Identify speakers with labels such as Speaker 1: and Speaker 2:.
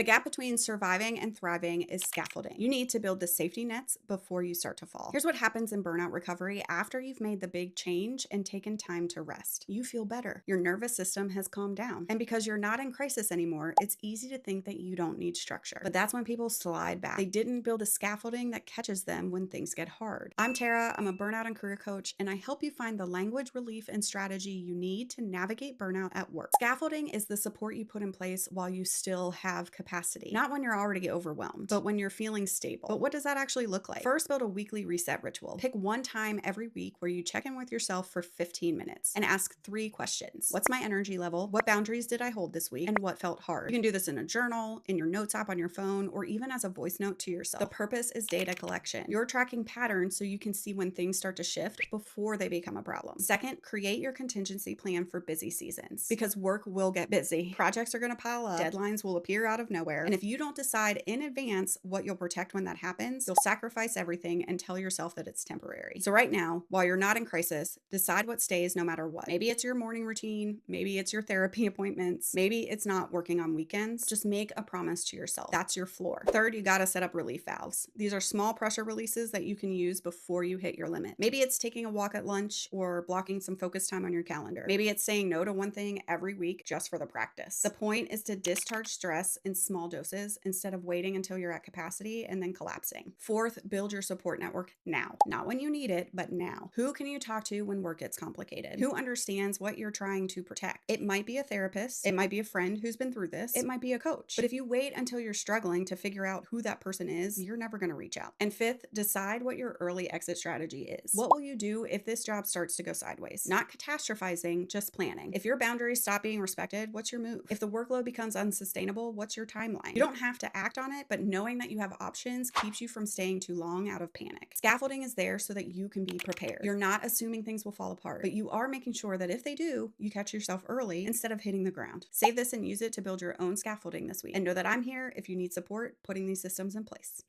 Speaker 1: The gap between surviving and thriving is scaffolding. You need to build the safety nets before you start to fall. Here's what happens in burnout recovery after you've made the big change and taken time to rest. You feel better. Your nervous system has calmed down. And because you're not in crisis anymore, it's easy to think that you don't need structure. But that's when people slide back. They didn't build a scaffolding that catches them when things get hard. I'm Tara. I'm a burnout and career coach, and I help you find the language, relief, and strategy you need to navigate burnout at work. Scaffolding is the support you put in place while you still have capacity. Not when you're already overwhelmed, but when you're feeling stable. But what does that actually look like? First, build a weekly reset ritual. Pick one time every week where you check in with yourself for 15 minutes and ask 3 questions. What's my energy level? What boundaries did I hold this week? And what felt hard? You can do this in a journal, in your notes app on your phone, or even as a voice note to yourself. The purpose is data collection. You're tracking patterns so you can see when things start to shift before they become a problem. Second, create your contingency plan for busy seasons because work will get busy. Projects are going to pile up. Deadlines will appear out of nowhere. And if you don't decide in advance what you'll protect when that happens, you'll sacrifice everything and tell yourself that it's temporary. So right now, while you're not in crisis, decide what stays no matter what. Maybe it's your morning routine. Maybe it's your therapy appointments. Maybe it's not working on weekends. Just make a promise to yourself. That's your floor. Third, you got to set up relief valves. These are small pressure releases that you can use before you hit your limit. Maybe it's taking a walk at lunch or blocking some focus time on your calendar. Maybe it's saying no to one thing every week just for the practice. The point is to discharge stress in small doses instead of waiting until you're at capacity and then collapsing. Fourth, build your support network now. Not when you need it, but now. Who can you talk to when work gets complicated? Who understands what you're trying to protect? It might be a therapist. It might be a friend who's been through this. It might be a coach. But if you wait until you're struggling to figure out who that person is, you're never going to reach out. And fifth, decide what your early exit strategy is. What will you do if this job starts to go sideways? Not catastrophizing, just planning. If your boundaries stop being respected, what's your move? If the workload becomes unsustainable, what's your timeline? You don't have to act on it, but knowing that you have options keeps you from staying too long out of panic. Scaffolding is there so that you can be prepared. You're not assuming things will fall apart, but you are making sure that if they do, you catch yourself early instead of hitting the ground. Save this and use it to build your own scaffolding this week. And know that I'm here if you need support putting these systems in place.